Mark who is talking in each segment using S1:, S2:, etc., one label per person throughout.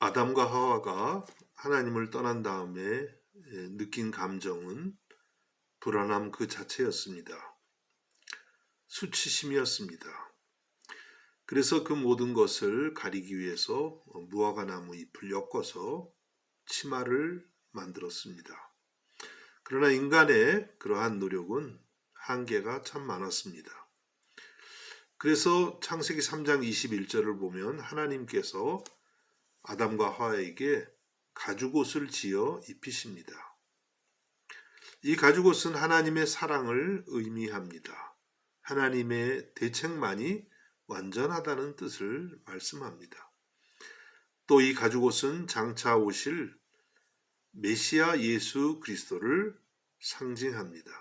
S1: 아담과 하와가 하나님을 떠난 다음에 느낀 감정은 불안함 그 자체였습니다. 수치심이었습니다. 그래서 그 모든 것을 가리기 위해서 무화과나무 잎을 엮어서 치마를 만들었습니다. 그러나 인간의 그러한 노력은 한계가 참 많았습니다. 그래서 창세기 3장 21절을 보면 하나님께서 아담과 하와에게 가죽옷을 지어 입히십니다. 이 가죽옷은 하나님의 사랑을 의미합니다. 하나님의 대책만이 완전하다는 뜻을 말씀합니다. 또 이 가죽옷은 장차 오실 메시아 예수 그리스도를 상징합니다.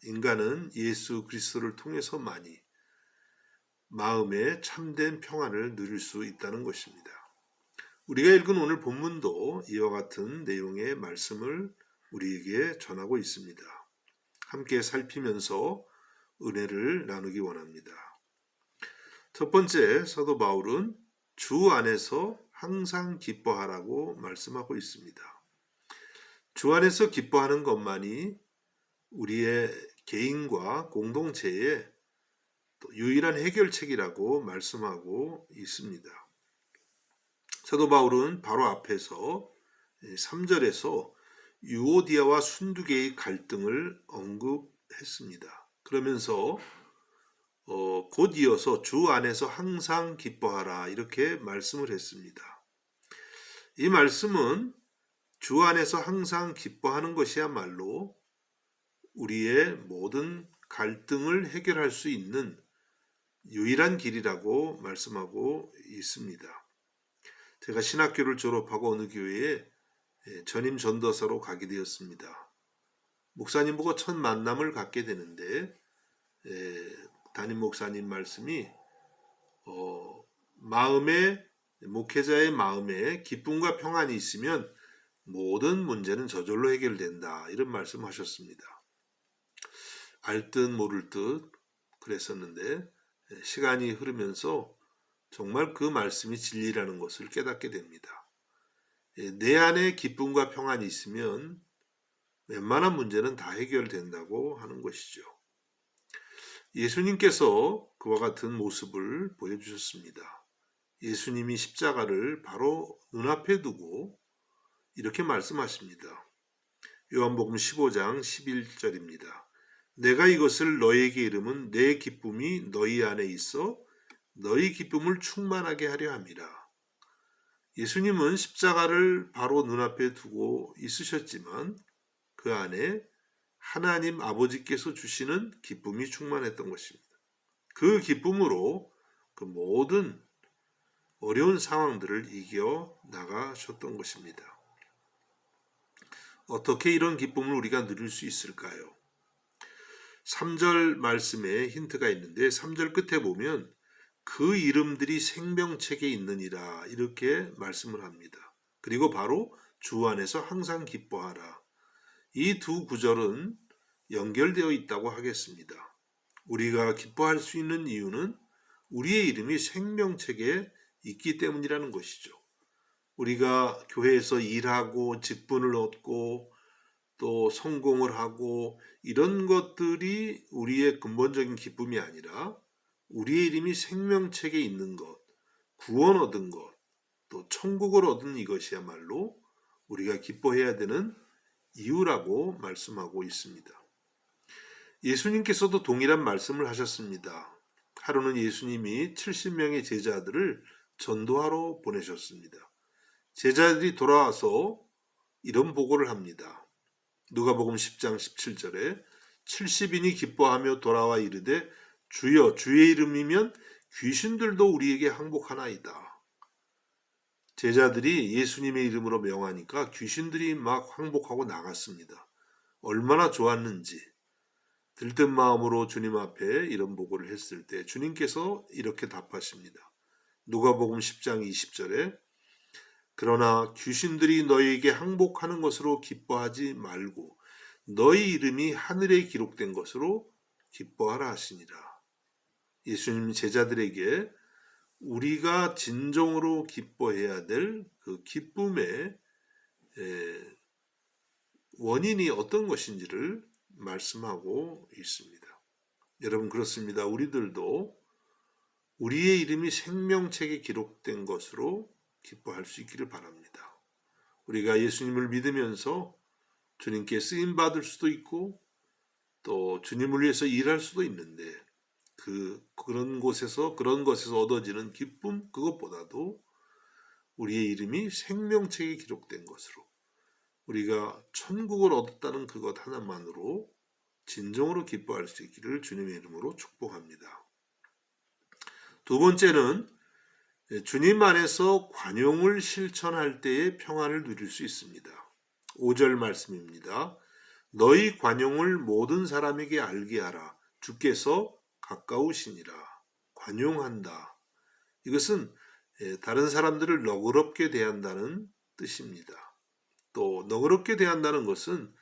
S1: 인간은 예수 그리스도를 통해서만이 마음의 참된 평안을 누릴 수 있다는 것입니다. 우리가 읽은 오늘 본문도 이와 같은 내용의 말씀을 우리에게 전하고 있습니다. 함께 살피면서 은혜를 나누기 원합니다. 첫 번째, 사도 바울은 주 안에서 항상 기뻐하라고 말씀하고 있습니다. 주 안에서 기뻐하는 것만이 우리의 개인과 공동체의 유일한 해결책이라고 말씀하고 있습니다. 사도 바울은 바로 앞에서 3절에서 유오디아와 순두개의 갈등을 언급했습니다. 그러면서 곧 이어서 주 안에서 항상 기뻐하라 이렇게 말씀을 했습니다. 이 말씀은 주 안에서 항상 기뻐하는 것이야말로 우리의 모든 갈등을 해결할 수 있는 유일한 길이라고 말씀하고 있습니다. 제가 신학교를 졸업하고 어느 교회에 전임 전도사로 가게 되었습니다. 목사님 보고 첫 만남을 갖게 되는데 담임 목사님 말씀이 목회자의 마음에 기쁨과 평안이 있으면 모든 문제는 저절로 해결된다 이런 말씀하셨습니다. 알 듯 모를 듯 그랬었는데 시간이 흐르면서 정말 그 말씀이 진리라는 것을 깨닫게 됩니다. 내 안에 기쁨과 평안이 있으면 웬만한 문제는 다 해결된다고 하는 것이죠. 예수님께서 그와 같은 모습을 보여주셨습니다. 예수님이 십자가를 바로 눈앞에 두고 이렇게 말씀하십니다. 요한복음 15장 11절입니다. 내가 이것을 너희에게 이름은 내 기쁨이 너희 안에 있어 너희 기쁨을 충만하게 하려 함이라. 예수님은 십자가를 바로 눈앞에 두고 있으셨지만 그 안에 하나님 아버지께서 주시는 기쁨이 충만했던 것입니다. 그 기쁨으로 그 모든 어려운 상황들을 이겨 나가셨던 것입니다. 어떻게 이런 기쁨을 우리가 누릴 수 있을까요? 3절 말씀에 힌트가 있는데 3절 끝에 보면 그 이름들이 생명책에 있느니라 이렇게 말씀을 합니다. 그리고 바로 주 안에서 항상 기뻐하라. 이 두 구절은 연결되어 있다고 하겠습니다. 우리가 기뻐할 수 있는 이유는 우리의 이름이 생명책에 있기 때문이라는 것이죠. 우리가 교회에서 일하고 직분을 얻고 또 성공을 하고 이런 것들이 우리의 근본적인 기쁨이 아니라 우리의 이름이 생명책에 있는 것, 구원 얻은 것, 또 천국을 얻은 이것이야말로 우리가 기뻐해야 되는 이유라고 말씀하고 있습니다. 예수님께서도 동일한 말씀을 하셨습니다. 하루는 예수님이 70명의 제자들을 전도하러 보내셨습니다. 제자들이 돌아와서 이런 보고를 합니다. 누가복음 10장 17절에 70인이 기뻐하며 돌아와 이르되 주여 주의 이름이면 귀신들도 우리에게 항복하나이다. 제자들이 예수님의 이름으로 명하니까 귀신들이 막 항복하고 나갔습니다. 얼마나 좋았는지 들뜬 마음으로 주님 앞에 이런 보고를 했을 때 주님께서 이렇게 답하십니다. 누가복음 10장 20절에 그러나 귀신들이 너희에게 항복하는 것으로 기뻐하지 말고 너희 이름이 하늘에 기록된 것으로 기뻐하라 하시니라. 예수님 제자들에게 우리가 진정으로 기뻐해야 될 그 기쁨의 원인이 어떤 것인지를 말씀하고 있습니다. 여러분 그렇습니다. 우리들도 우리의 이름이 생명책에 기록된 것으로 기뻐할 수 있기를 바랍니다. 우리가 예수님을 믿으면서 주님께 쓰임 받을 수도 있고 또 주님을 위해서 일할 수도 있는데 그런 것에서 얻어지는 기쁨 그것보다도 우리의 이름이 생명책에 기록된 것으로 우리가 천국을 얻었다는 그것 하나만으로 진정으로 기뻐할 수 있기를 주님의 이름으로 축복합니다. 두 번째는 주님 안에서 관용을 실천할 때의 평안을 누릴 수 있습니다. 5절 말씀입니다. 너희 관용을 모든 사람에게 알게 하라. 주께서 가까우시니라. 관용한다. 이것은 다른 사람들을 너그럽게 대한다는 뜻입니다. 또 너그럽게 대한다는 것은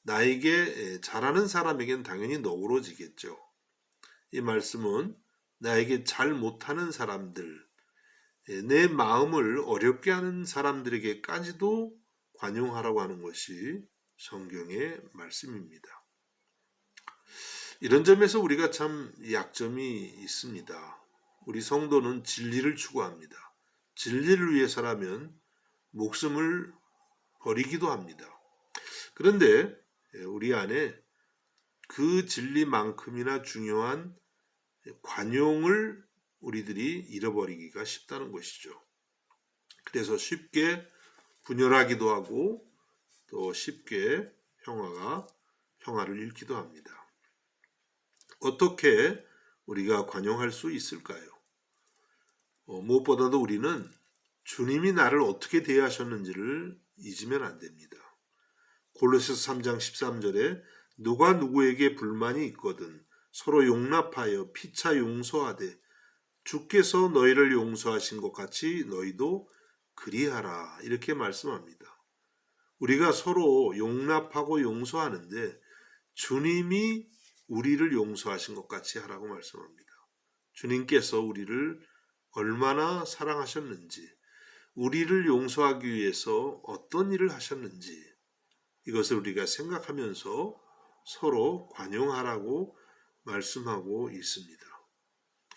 S1: 나에게 잘하는 사람에겐 당연히 너그러지겠죠. 이 말씀은 나에게 잘 못하는 사람들, 내 마음을 어렵게 하는 사람들에게까지도 관용하라고 하는 것이 성경의 말씀입니다. 이런 점에서 우리가 참 약점이 있습니다. 우리 성도는 진리를 추구합니다. 진리를 위해서라면 목숨을 버리기도 합니다. 그런데 우리 안에 그 진리만큼이나 중요한 관용을 우리들이 잃어버리기가 쉽다는 것이죠. 그래서 쉽게 분열하기도 하고 또 쉽게 평화를 잃기도 합니다. 어떻게 우리가 관용할 수 있을까요? 무엇보다도 우리는 주님이 나를 어떻게 대하셨는지를 잊으면 안 됩니다. 골로새서 3장 13절에 누가 누구에게 불만이 있거든 서로 용납하여 피차 용서하되 주께서 너희를 용서하신 것 같이 너희도 그리하라 이렇게 말씀합니다. 우리가 서로 용납하고 용서하는데 주님이 우리를 용서하신 것 같이 하라고 말씀합니다. 주님께서 우리를 얼마나 사랑하셨는지 우리를 용서하기 위해서 어떤 일을 하셨는지 이것을 우리가 생각하면서 서로 관용하라고 말씀하고 있습니다.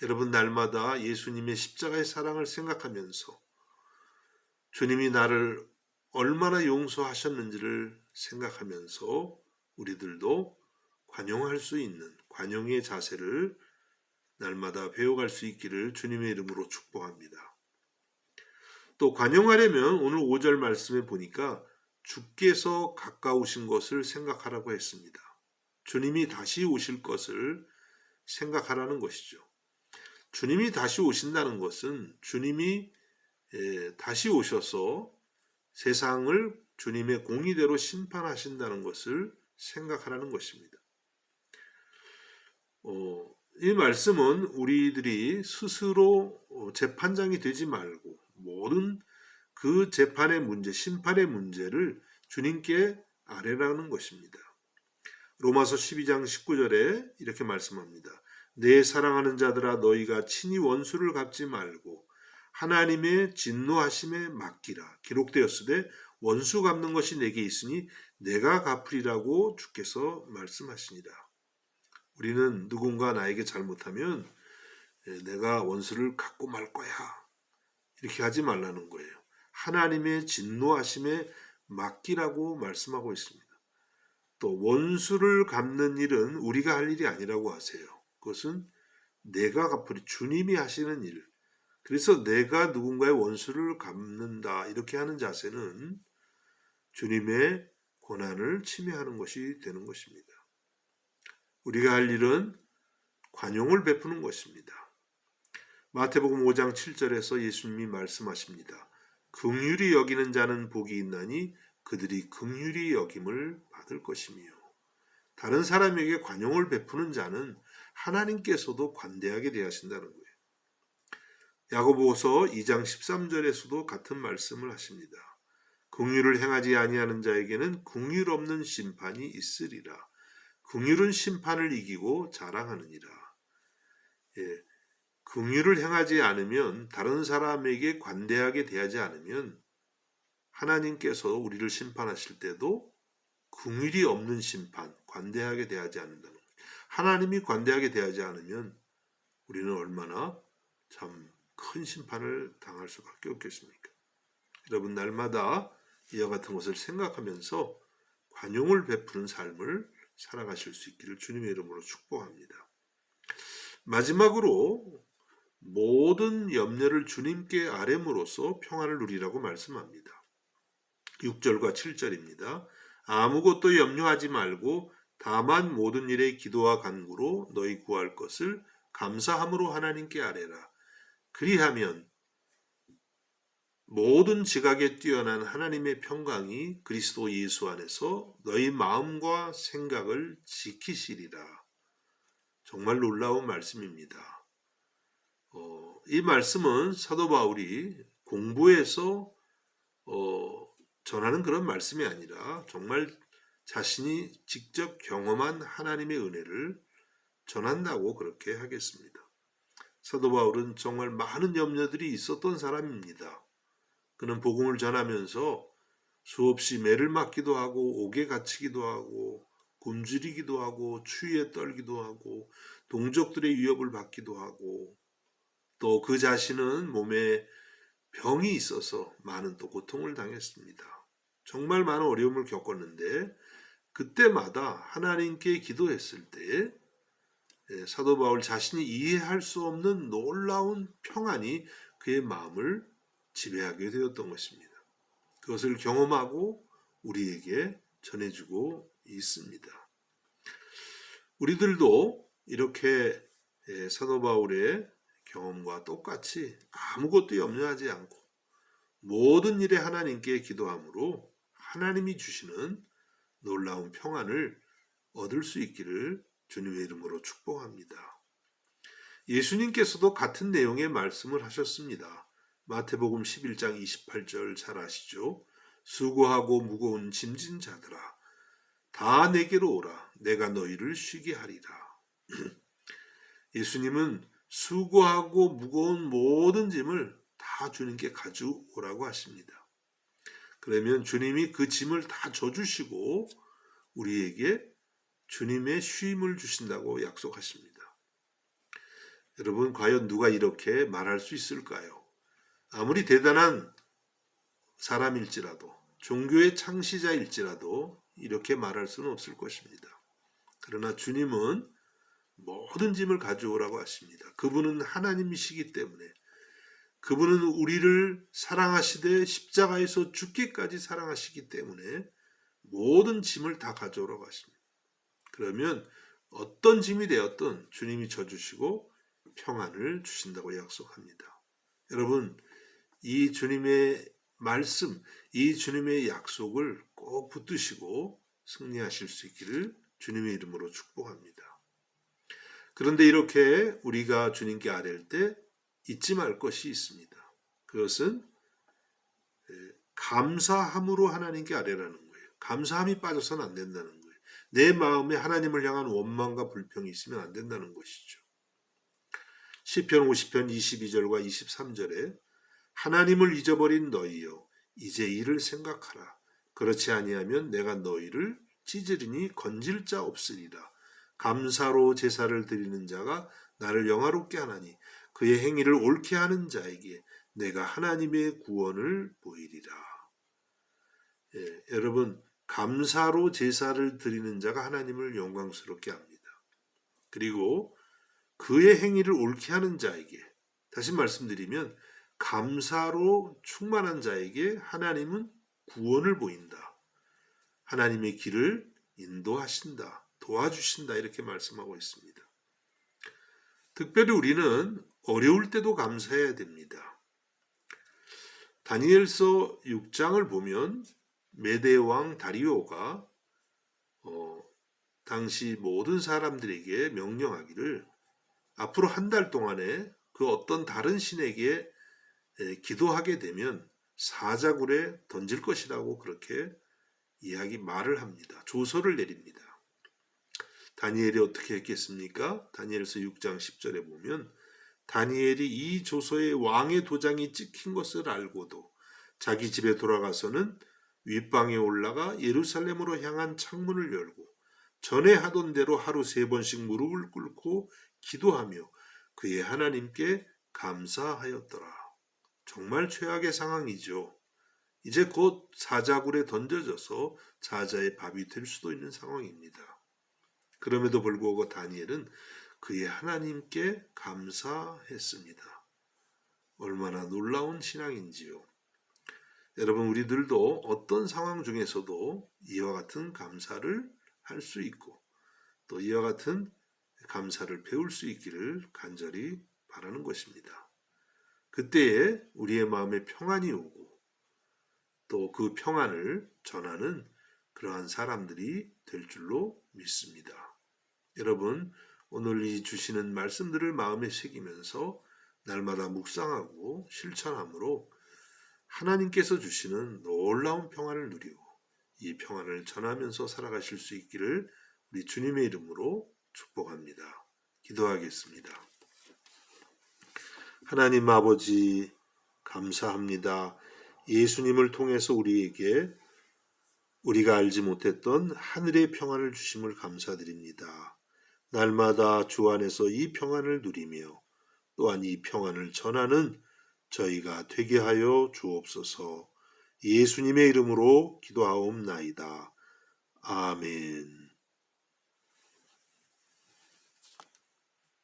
S1: 여러분 날마다 예수님의 십자가의 사랑을 생각하면서 주님이 나를 얼마나 용서하셨는지를 생각하면서 우리들도 관용할 수 있는 관용의 자세를 날마다 배워갈 수 있기를 주님의 이름으로 축복합니다. 또 관용하려면 오늘 5절 말씀에 보니까 주께서 가까우신 것을 생각하라고 했습니다. 주님이 다시 오실 것을 생각하라는 것이죠. 주님이 다시 오신다는 것은 주님이 다시 오셔서 세상을 주님의 공의대로 심판하신다는 것을 생각하라는 것입니다. 이 말씀은 우리들이 스스로 재판장이 되지 말고 모든 그 재판의 문제, 심판의 문제를 주님께 아뢰라는 것입니다. 로마서 12장 19절에 이렇게 말씀합니다. 내 사랑하는 자들아 너희가 친히 원수를 갚지 말고 하나님의 진노하심에 맡기라. 기록되었으되 원수 갚는 것이 내게 있으니 내가 갚으리라고 주께서 말씀하시니라. 우리는 누군가 나에게 잘못하면 내가 원수를 갚고 말 거야. 이렇게 하지 말라는 거예요. 하나님의 진노하심에 맡기라고 말씀하고 있습니다. 또 원수를 갚는 일은 우리가 할 일이 아니라고 하세요. 그것은 내가 갚으리 주님이 하시는 일. 그래서 내가 누군가의 원수를 갚는다 이렇게 하는 자세는 주님의 권한을 침해하는 것이 되는 것입니다. 우리가 할 일은 관용을 베푸는 것입니다. 마태복음 5장 7절에서 예수님이 말씀하십니다. 긍휼히 여기는 자는 복이 있나니 그들이 긍휼히 여김을 받을 것이며 다른 사람에게 관용을 베푸는 자는 하나님께서도 관대하게 대하신다는 거예요. 야고보서 2장 13절에서도 같은 말씀을 하십니다. 긍휼을 행하지 아니하는 자에게는 긍휼 없는 심판이 있으리라. 긍휼은 심판을 이기고 자랑하느니라. 긍휼을 행하지 않으면, 다른 사람에게 관대하게 대하지 않으면 하나님께서 우리를 심판하실 때도 긍휼이 없는 심판, 관대하게 대하지 않는다는 거예요. 하나님이 관대하게 대하지 않으면 우리는 얼마나 참 큰 심판을 당할 수밖에 없겠습니까? 여러분, 날마다 이와 같은 것을 생각하면서 관용을 베푸는 삶을 살아가실 수 있기를 주님의 이름으로 축복합니다. 마지막으로 모든 염려를 주님께 아뢰므로써 평안을 누리라고 말씀합니다. 6절과 7절입니다. 아무것도 염려하지 말고 다만 모든 일에 기도와 간구로 너희 구할 것을 감사함으로 하나님께 아뢰라. 그리하면 모든 지각에 뛰어난 하나님의 평강이 그리스도 예수 안에서 너희 마음과 생각을 지키시리라. 정말 놀라운 말씀입니다. 이 말씀은 사도 바울이 공부해서 전하는 그런 말씀이 아니라 정말 자신이 직접 경험한 하나님의 은혜를 전한다고 그렇게 하겠습니다. 사도 바울은 정말 많은 염려들이 있었던 사람입니다. 그는 복음을 전하면서 수없이 매를 맞기도 하고 옥에 갇히기도 하고 굶주리기도 하고 추위에 떨기도 하고 동족들의 위협을 받기도 하고 또 그 자신은 몸에 병이 있어서 많은 또 고통을 당했습니다. 정말 많은 어려움을 겪었는데 그때마다 하나님께 기도했을 때 사도 바울 자신이 이해할 수 없는 놀라운 평안이 그의 마음을 지배하게 되었던 것입니다. 그것을 경험하고 우리에게 전해주고 있습니다. 우리들도 이렇게 사도 바울의 경험과 똑같이 아무것도 염려하지 않고 모든 일에 하나님께 기도함으로 하나님이 주시는 놀라운 평안을 얻을 수 있기를 주님의 이름으로 축복합니다. 예수님께서도 같은 내용의 말씀을 하셨습니다. 마태복음 11장 28절 잘 아시죠? 수고하고 무거운 짐진 자들아 다 내게로 오라 내가 너희를 쉬게 하리라. 예수님은 수고하고 무거운 모든 짐을 다 주님께 가져오라고 하십니다. 그러면 주님이 그 짐을 다 져주시고 우리에게 주님의 쉼을 주신다고 약속하십니다. 여러분, 과연 누가 이렇게 말할 수 있을까요? 아무리 대단한 사람일지라도 종교의 창시자일지라도 이렇게 말할 수는 없을 것입니다. 그러나 주님은 모든 짐을 가져오라고 하십니다. 그분은 하나님이시기 때문에 그분은 우리를 사랑하시되 십자가에서 죽기까지 사랑하시기 때문에 모든 짐을 다 가져오라고 하십니다. 그러면 어떤 짐이 되었든 주님이 져주시고 평안을 주신다고 약속합니다. 여러분, 이 주님의 말씀, 이 주님의 약속을 꼭 붙드시고 승리하실 수 있기를 주님의 이름으로 축복합니다. 그런데 이렇게 우리가 주님께 아뢰일 때 잊지 말 것이 있습니다. 그것은 감사함으로 하나님께 아뢰라는 거예요. 감사함이 빠져서는 안 된다는 거예요. 내 마음에 하나님을 향한 원망과 불평이 있으면 안 된다는 것이죠. 시편 50편 22절과 23절에 하나님을 잊어버린 너희여 이제 이를 생각하라. 그렇지 아니하면 내가 너희를 찢으리니 건질 자 없으리라. 감사로 제사를 드리는 자가 나를 영화롭게 하나니 그의 행위를 옳게 하는 자에게 내가 하나님의 구원을 보이리라. 여러분, 감사로 제사를 드리는 자가 하나님을 영광스럽게 합니다. 그리고 그의 행위를 옳게 하는 자에게, 다시 말씀드리면 감사로 충만한 자에게 하나님은 구원을 보인다. 하나님의 길을 인도하신다. 도와주신다. 이렇게 말씀하고 있습니다. 특별히 우리는 어려울 때도 감사해야 됩니다. 다니엘서 6장을 보면 메대 왕 다리오가 당시 모든 사람들에게 명령하기를 앞으로 한 달 동안에 그 어떤 다른 신에게 기도하게 되면 사자굴에 던질 것이라고 그렇게 말을 합니다. 조서를 내립니다. 다니엘이 어떻게 했겠습니까? 다니엘서 6장 10절에 보면 다니엘이 이 조서에 왕의 도장이 찍힌 것을 알고도 자기 집에 돌아가서는 윗방에 올라가 예루살렘으로 향한 창문을 열고 전에 하던 대로 하루 3번씩 무릎을 꿇고 기도하며 그의 하나님께 감사하였더라. 정말 최악의 상황이죠. 이제 곧 사자굴에 던져져서 사자의 밥이 될 수도 있는 상황입니다. 그럼에도 불구하고 다니엘은 그의 하나님께 감사했습니다. 얼마나 놀라운 신앙인지요. 여러분, 우리들도 어떤 상황 중에서도 이와 같은 감사를 할 수 있고 또 이와 같은 감사를 배울 수 있기를 간절히 바라는 것입니다. 그때에 우리의 마음에 평안이 오고 또 그 평안을 전하는 그러한 사람들이 될 줄로 믿습니다. 여러분, 오늘 이 주시는 말씀들을 마음에 새기면서 날마다 묵상하고 실천함으로 하나님께서 주시는 놀라운 평안을 누리고 이 평안을 전하면서 살아가실 수 있기를 우리 주님의 이름으로 축복합니다. 기도하겠습니다. 하나님 아버지, 감사합니다. 예수님을 통해서 우리에게 우리가 알지 못했던 하늘의 평안을 주심을 감사드립니다. 날마다 주 안에서 이 평안을 누리며 또한 이 평안을 전하는 저희가 되게 하여 주옵소서. 예수님의 이름으로 기도하옵나이다. 아멘.